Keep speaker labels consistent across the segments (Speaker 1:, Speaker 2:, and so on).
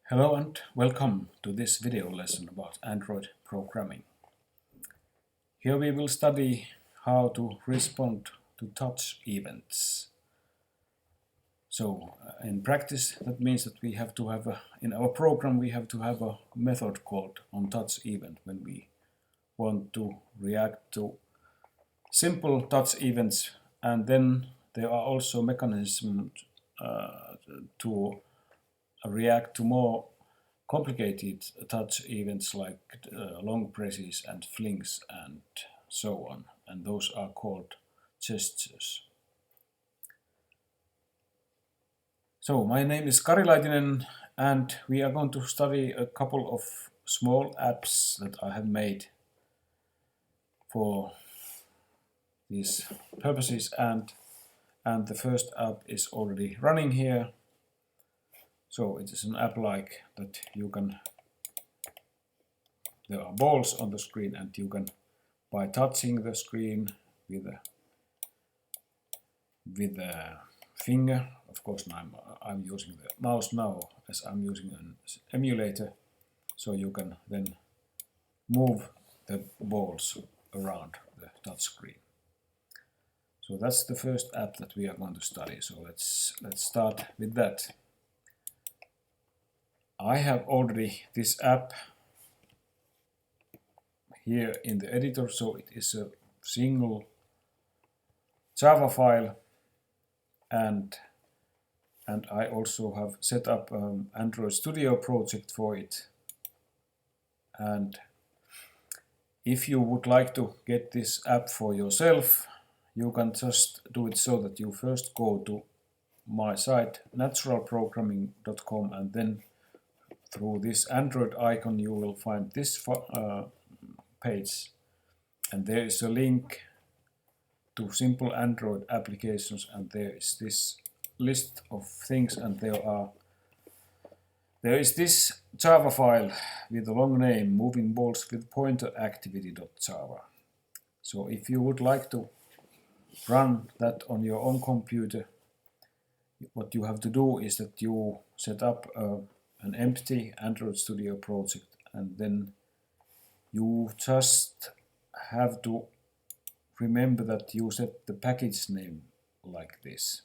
Speaker 1: Hello and welcome to this video lesson about Android programming. Here we will study how to respond to touch events. So in practice that means that we have to have in our program we have to have a method called Untouched Event when we want to react to simple touch events, and then there are also mechanisms to react to more complicated touch events like long presses and flings and so on, and those are called gestures. So my name is Kari Laitinen, and we are going to study a couple of small apps that I have made for these purposes, and the first app is already running here. So it is an app like that there are balls on the screen, and you can, by touching the screen with a finger, of course I'm using the mouse now as I'm using an emulator, so you can then move the balls around the touch screen. So that's the first app that we are going to study. So let's start with that. I have already this app here in the editor, so it is a single Java file, and I also have set up Android Studio project for it. And if you would like to get this app for yourself, you can just do it so that you first go to my site naturalprogramming.com, and then through this Android icon you will find this page, and there is a link to simple Android applications, and there is this list of things, and there is this Java file with the long name moving balls with pointer activity.java. So if you would like to run that on your own computer, what you have to do is that you set up an empty Android Studio project, and then you just have to remember that you set the package name like this.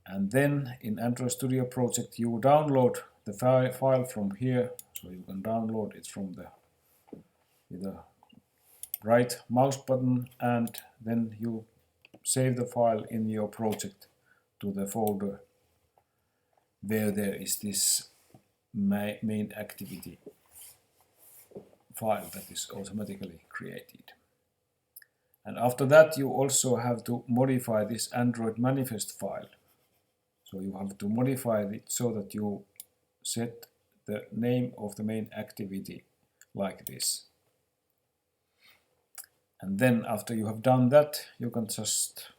Speaker 1: And then in Android Studio project you download the file from here, so you can download it from with the right mouse button, and then you save the file in your project to the folder where there is this main activity file that is automatically created. And after that you also have to modify this Android manifest file. So you have to modify it so that you set the name of the main activity like this. And then after you have done that, you can just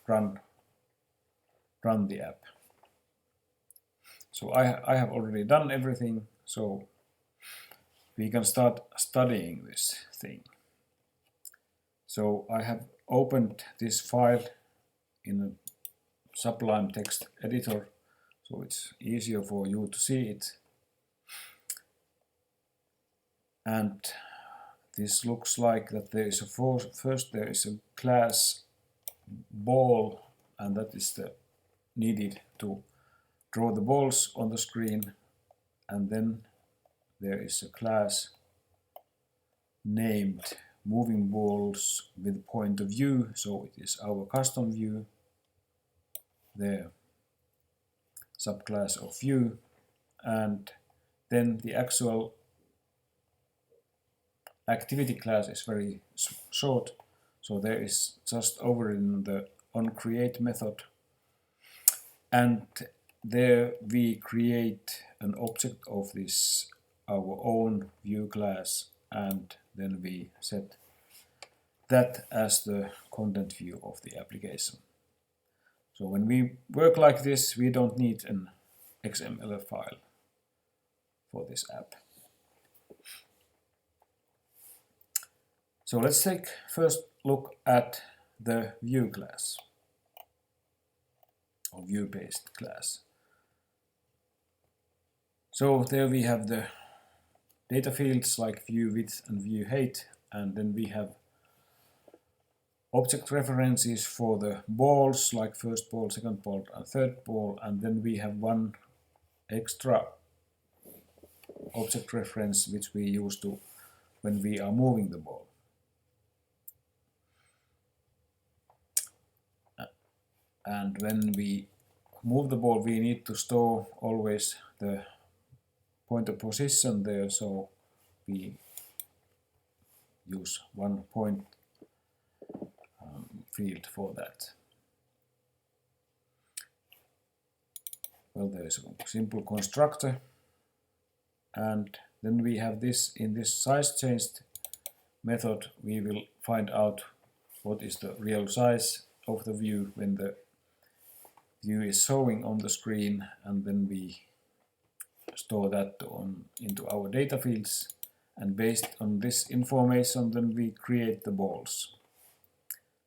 Speaker 1: run the app. So I have already done everything, so we can start studying this thing. So I have opened this file in a Sublime text editor, so it's easier for you to see it. And this looks like that there is first there is a class ball, and that is needed to draw the balls on the screen, and then there is a class named moving balls with point of view, so it is our custom view there, subclass of view. And then the actual activity class is very short, so there is just over in the onCreate method, and there we create an object of this our own view class, and then we set that as the content view of the application. So when we work like this, we don't need an XML file for this app. So let's take first look at the view class, or view-based class. So there we have the data fields like view width and view height, and then we have object references for the balls like first ball, second ball, and third ball, and then we have one extra object reference which we use to when we are moving the ball. And when we move the ball, we need to store always the pointer position there, so we use one point field for that. Well, there is a simple constructor, and then we have this in this size changed method. We will find out what is the real size of the view when the view is showing on the screen, and then we store that into our data fields, and based on this information then we create the balls.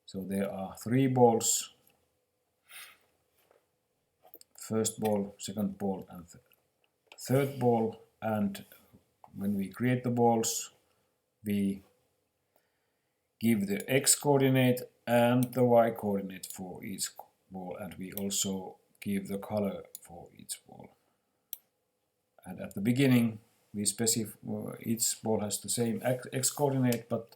Speaker 1: So there are 3 balls, first ball, second ball, and third ball, and when we create the balls we give the x coordinate and the y coordinate for each ball, and we also give the color for each ball. And at the beginning we specify each ball has the same x coordinate, but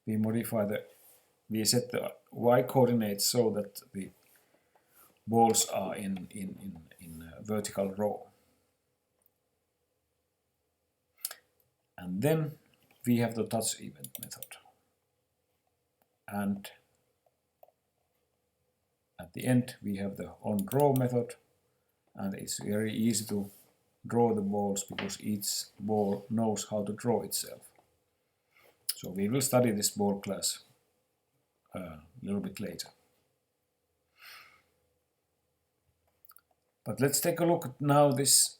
Speaker 1: we set the y coordinates so that the balls are in a vertical row. And then we have the touch event method. And at the end we have the onDraw method, and it's very easy to draw the balls because each ball knows how to draw itself. So we will study this ball class a little bit later. But let's take a look at now this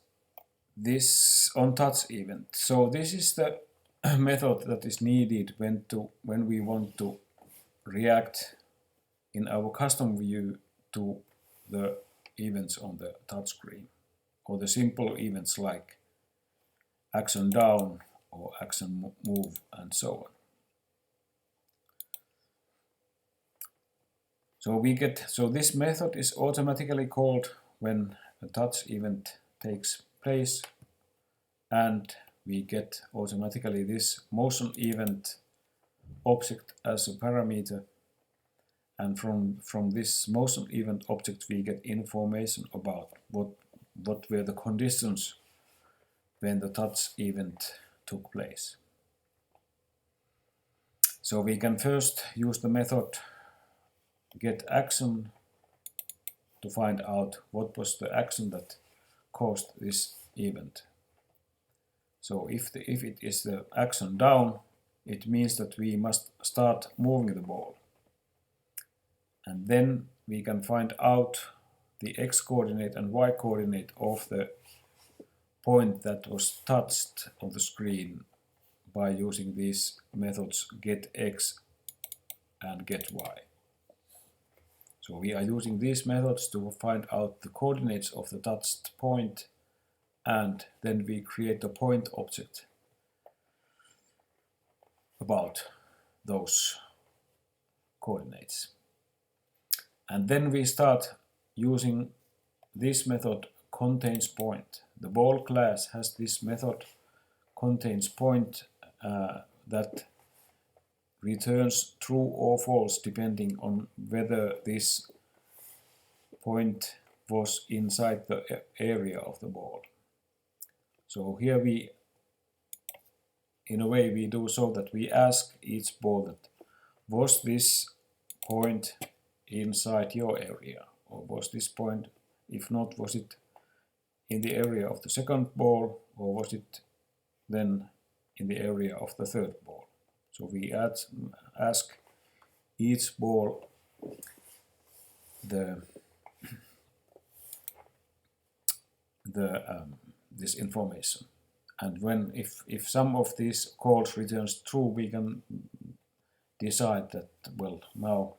Speaker 1: onTouch event. So this is the method that is needed when we want to react in our custom view to the events on the touch screen, or the simple events like action down or action move and so on. So this method is automatically called when a touch event takes place, and we get automatically this motion event object as a parameter, and from this motion event object we get information about what were the conditions when the touch event took place. So we can first use the method getAction to find out what was the action that caused this event. So if it is the action down, it means that we must start moving the ball. And then we can find out the x coordinate and y coordinate of the point that was touched on the screen by using these methods getX and getY. So we are using these methods to find out the coordinates of the touched point, and then we create a point object about those coordinates. And then we start using this method contains_point. The ball class has this method contains_point that returns true or false depending on whether this point was inside the area of the ball. So here we, in a way, we do so that we ask each ball that was this point inside your area, or was this point, if not, was it in the area of the second ball, or was it then in the area of the third ball. So we ask each ball this information, and if some of these calls returns true, we can decide that, well, now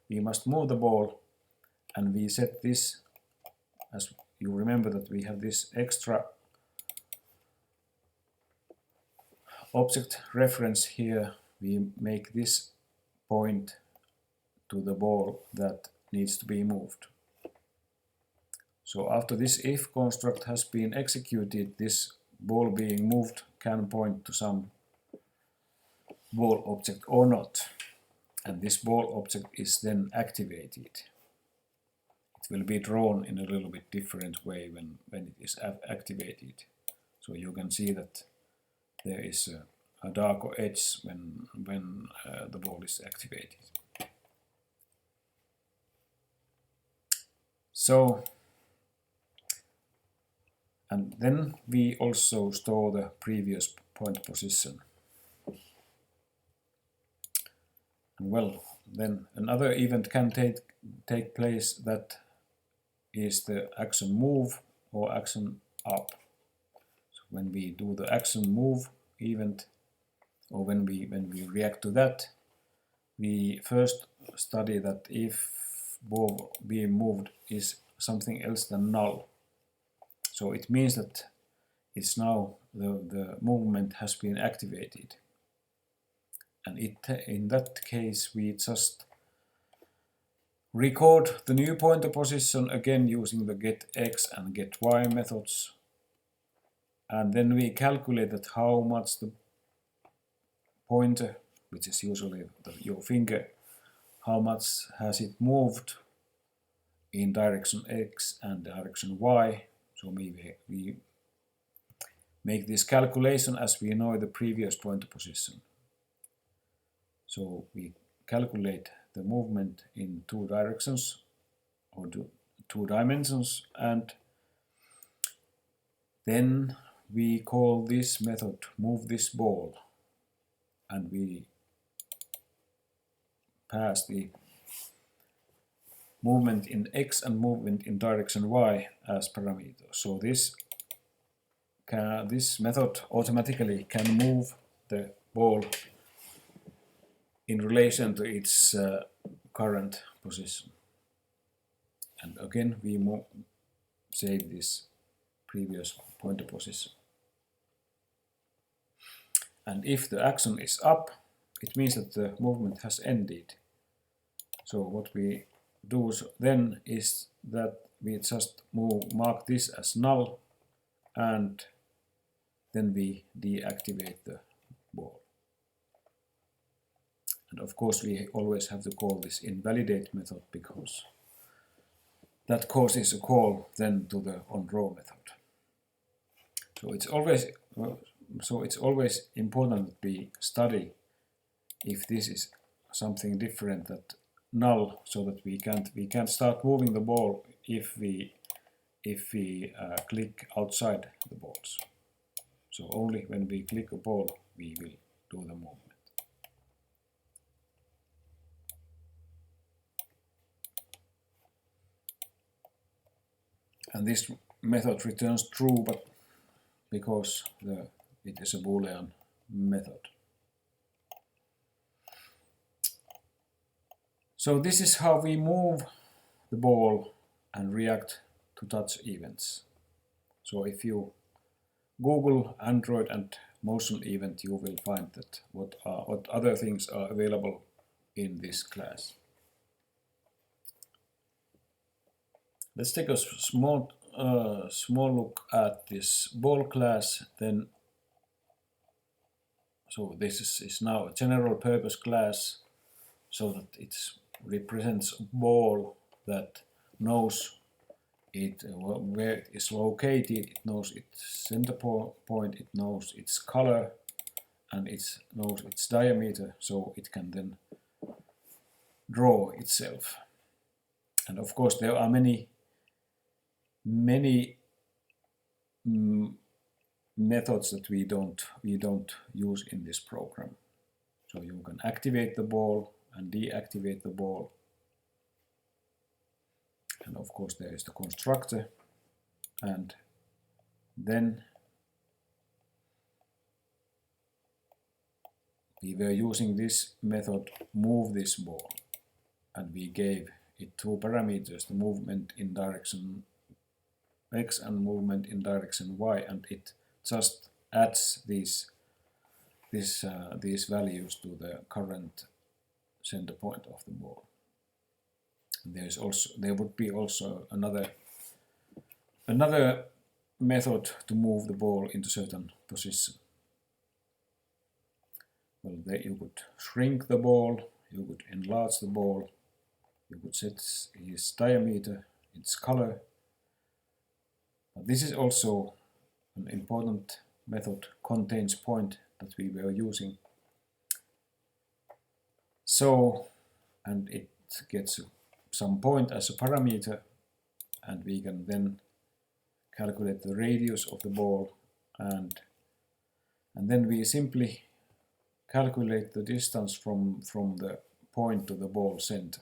Speaker 1: we must move the ball, and we set this, as you remember that we have this extra object reference here, we make this point to the ball that needs to be moved. So after this if construct has been executed, this ball being moved can point to some ball object or not. And this ball object is then activated. It will be drawn in a little bit different way when it is activated. So you can see that there is a darker edge when the ball is activated. So, and then we also store the previous point position. And well, then another event can take place, that is the action move or action up. So when we do the action move event, or when we react to that, we first study that if ball being moved is something else than null. So it means that it's now the movement has been activated. And in that case we just record the new pointer position again using the getX and getY methods. And then we calculate that how much the pointer, which is usually your finger, how much has it moved in direction X and direction Y. So we make this calculation as we know the previous pointer position. So we calculate the movement in two directions or two dimensions, and then we call this method move this ball, and we pass the movement in X and movement in direction Y as parameters. So this method automatically can move the ball in relation to its current position. And again we save this previous pointer position. And if the action is up, it means that the movement has ended. So what we do then is that we just mark this as null, and then we deactivate the ball. And of course we always have to call this invalidate method, because that causes a call then to the onDraw method. So it's always important that we study if this is something different that null, so that we can't start moving the ball if we click outside the balls. So only when we click a ball we will do the movement. And this method returns true, but because it is a Boolean method. So this is how we move the ball and react to touch events. So if you Google Android and motion event, you will find that what other things are available in this class. Let's take a small look at this ball class. Then, so this is now a general purpose class, so that it represents a ball that knows where it is located, it knows its center point, it knows its color, and it knows its diameter, so it can then draw itself. And of course there are many methods that we don't use in this program. So you can activate the ball and deactivate the ball. And of course there is the constructor, and then we were using this method move this ball, and we gave it two parameters, the movement in direction X and movement in direction Y, and it just adds these these values to the current center point of the ball. There would be also another method to move the ball into certain position. Well, there you could shrink the ball, you could enlarge the ball, you could set its diameter, its color. But this is also an important method, contains point, that we were using. So, and it gets some point as a parameter, and we can then calculate the radius of the ball, and then we simply calculate the distance from the point to the ball center.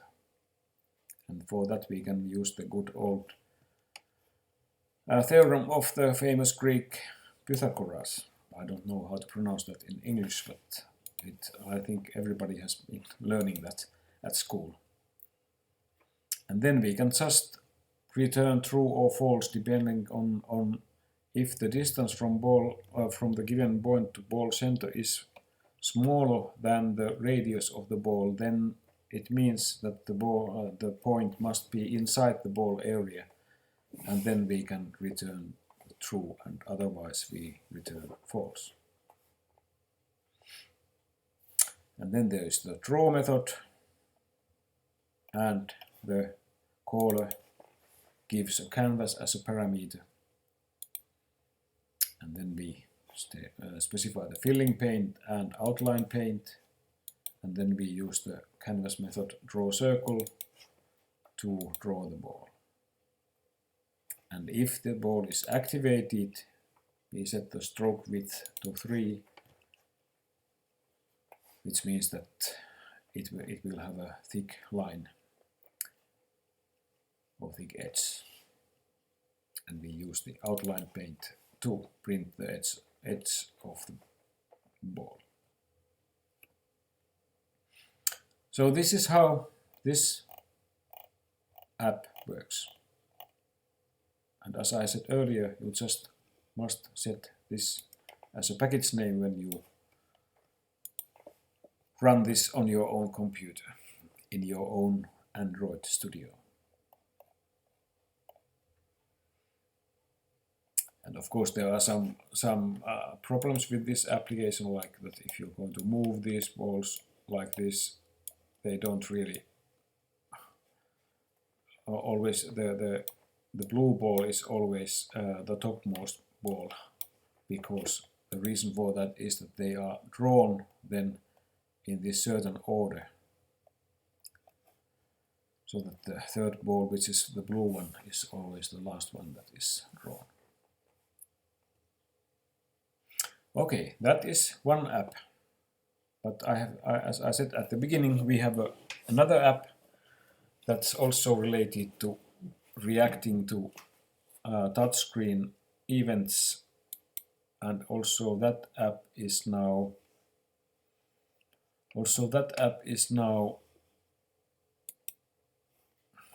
Speaker 1: And for that we can use the good old theorem of the famous Greek Pythagoras. I don't know how to pronounce that in English, but I think everybody has been learning that at school. And then we can just return true or false depending on if the distance from the given point to ball center is smaller than the radius of the ball, then it means that the point must be inside the ball area, and then we can return true, and otherwise we return false. And then there is the draw method, and the caller gives a canvas as a parameter, and then we specify the filling paint and outline paint, and then we use the canvas method draw circle to draw the ball. And if the ball is activated, we set the stroke width to 3, which means that it will have a thick line or thick edge. And we use the outline paint to print the edge of the ball. So this is how this app works. And as I said earlier, you just must set this as a package name when you run this on your own computer, in your own Android studio. And of course there are some problems with this application, like that if you're going to move these balls like this, they don't really always, the blue ball is always the topmost ball, because the reason for that is that they are drawn then in this certain order, so that the third ball, which is the blue one, is always the last one that is drawn. Okay, that is one app. But as I said at the beginning, we have another app that's also related to reacting to touchscreen events, and also that app is now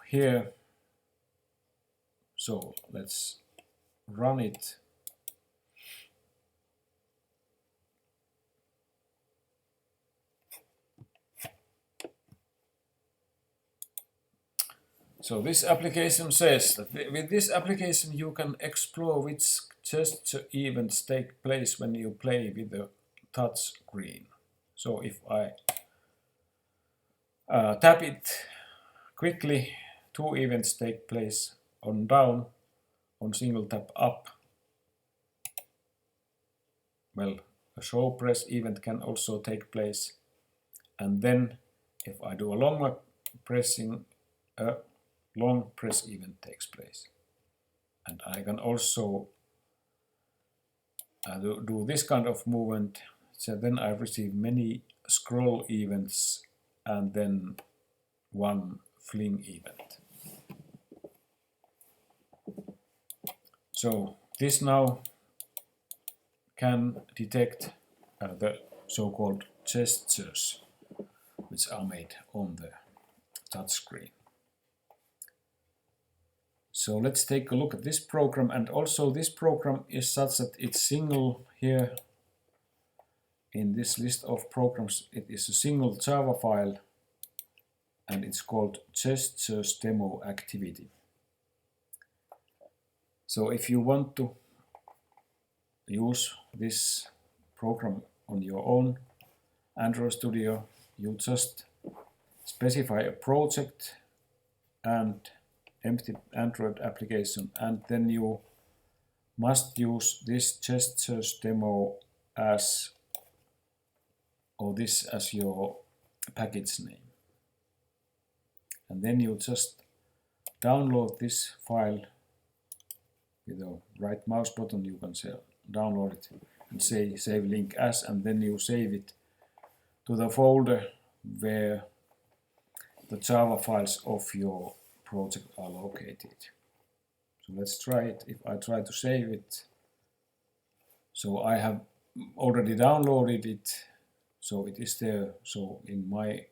Speaker 1: here. So let's run it. So this application says that with this application you can explore which gesture events take place when you play with the touch screen. So if I tap it quickly, 2 events take place: on down, on single tap up. Well, a show press event can also take place, and then if I do a longer pressing, a long press event takes place. And I can also do this kind of movement, so then I receive many scroll events and then one fling event. So this now can detect the so-called gestures which are made on the touch screen. So let's take a look at this program, and also this program is such that it's single here, in this list of programs, it is a single Java file, and it's called gestures demo activity. So if you want to use this program on your own Android Studio, you just specify a project and empty Android application, and then you must use this gestures demo as, or this as your package name. And then you just download this file with the right mouse button. You can download it and say save link as, and then you save it to the folder where the Java files of your project are located. So let's try it. If I try to save it, so I have already downloaded it, so it is there. So in my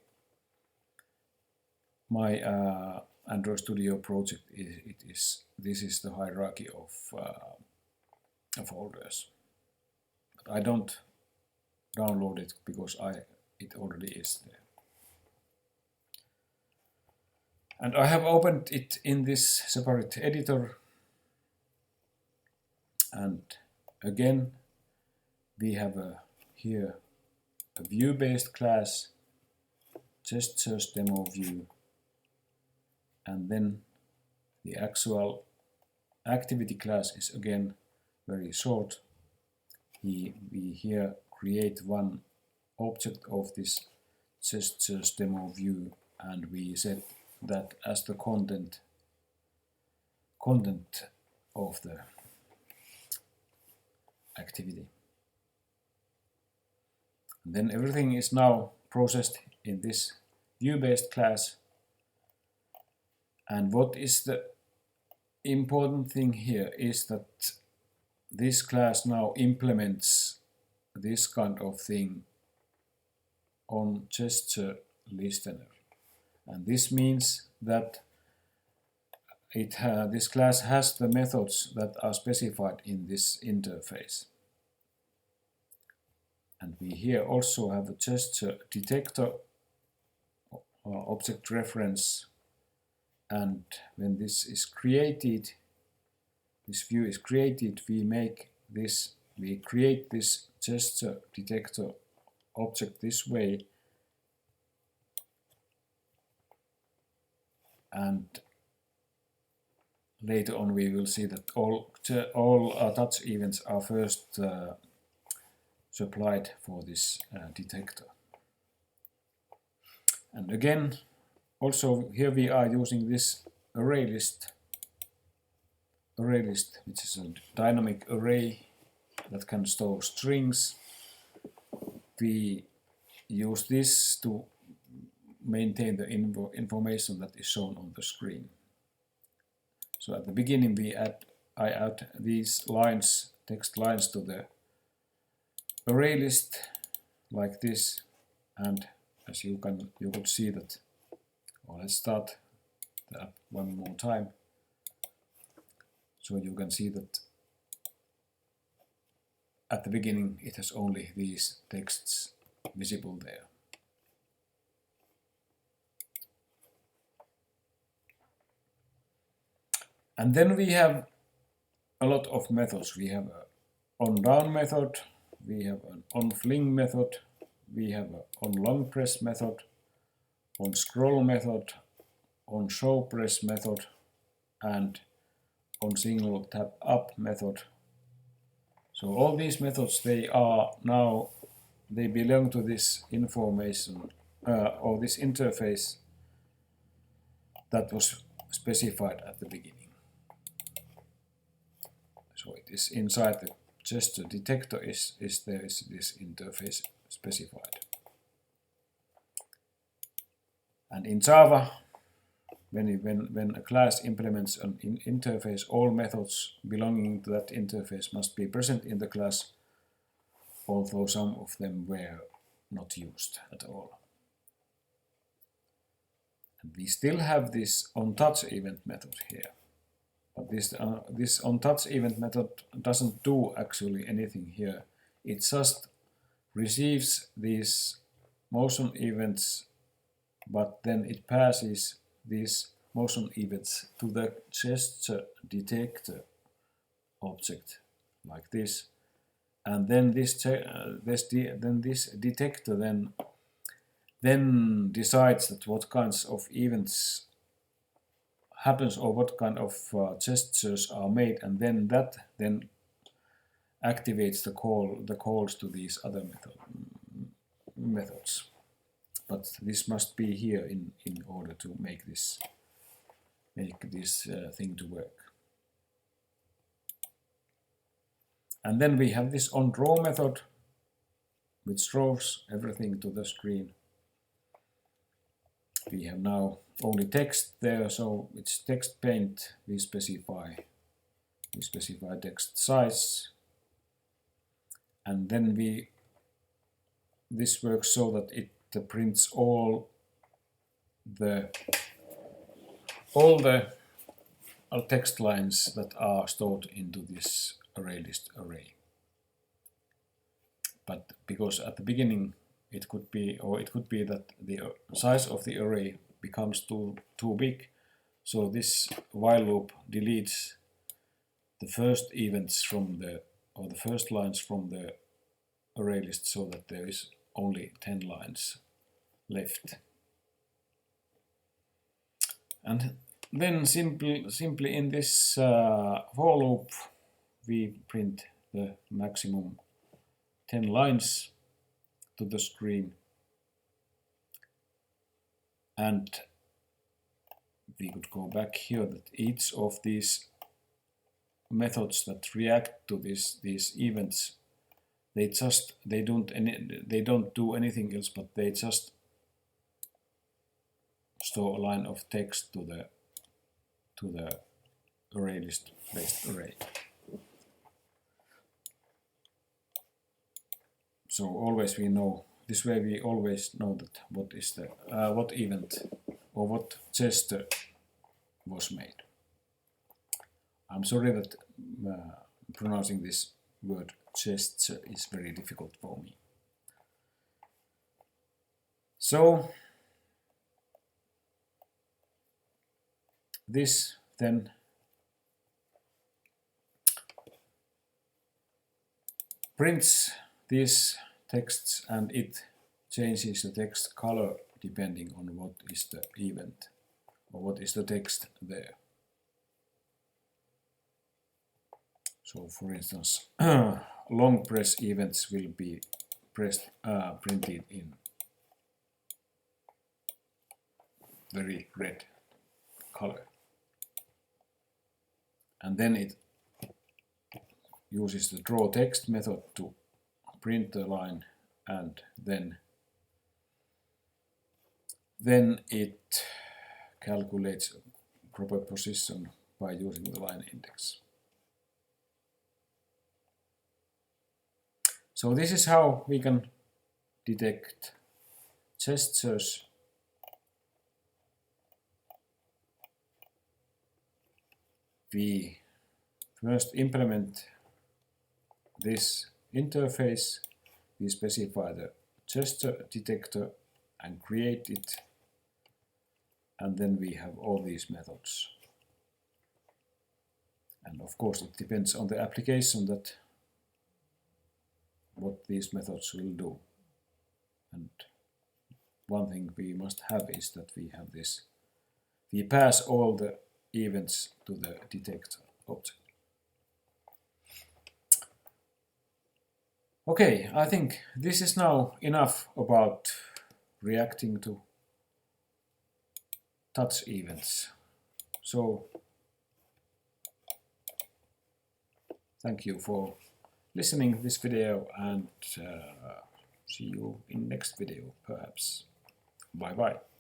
Speaker 1: Android Studio project, this is the hierarchy of folders. But I don't download it because it already is there. And I have opened it in this separate editor, and again we have here a view-based class, gestures demo view, and then the actual activity class is again very short. We here create one object of this gestures demo view, and we set that as the content of the activity. And then everything is now processed in this view-based class. And what is the important thing here is that this class now implements this kind of thing on gesture listener. And this means that this class has the methods that are specified in this interface. And we here also have a gesture detector object reference, and when this is created, this view is created, we create this gesture detector object this way, and later on we will see that all touch events are first supplied for this detector. And again, also here we are using this array list, which is a dynamic array that can store strings. We use this to maintain the information that is shown on the screen. So at the beginning I add these lines, text lines, to the array list like this, and as you could see that. Well, let's start the app one more time. So you can see that at the beginning it has only these texts visible there. And then we have a lot of methods. We have an onDown method, we have an onFling method, we have an onLongPress method, onScroll method, onShowPress method, and onSingleTapUp method. So all these methods, they belong to this information or this interface that was specified at the beginning. So it is inside the gesture detector is this interface specified. And in Java, when a class implements an interface, all methods belonging to that interface must be present in the class, although some of them were not used at all. And we still have this Untouched Event method here. But this Untouched Event method doesn't do actually anything here. It just receives these motion events, but then it passes these motion events to the gesture detector object like this, and then this detector then decides that what kinds of events happens or what kind of gestures are made, and then that then activates the calls to these other methods. But this must be here in order to make this thing to work. And then we have this onDraw method, which draws everything to the screen. We have now only text there, so it's text paint. We specify text size, and then this works so that it prints all the text lines that are stored into this ArrayList array. But because at the beginning it could be that the size of the array becomes too big, so this while loop deletes the first events from the first lines from the array list, so that there is only 10 lines left. And then simply in this for loop we print the maximum 10 lines to the screen, and we could go back here that each of these methods that react to these events, they don't do anything else, but they just store a line of text to the ArrayList based array. So always we know, this way we always know that what is the what event or what gesture was made. I'm sorry that pronouncing this word gesture is very difficult for me. So this then prints these texts, and it changes the text color depending on what is the event or what is the text there. So for instance, long press events will be printed in very red color. And then it uses the draw text method to print the line, and then it calculates proper position by using the line index. So this is how we can detect gestures. We first implement this interface, we specify the gesture detector and create it, and then we have all these methods. And of course it depends on the application that what these methods will do. And one thing we must have is that we have this, we pass all the events to the detector object. Okay, I think this is now enough about reacting to touch events. So thank you for listening this video, and see you in next video perhaps. Bye bye.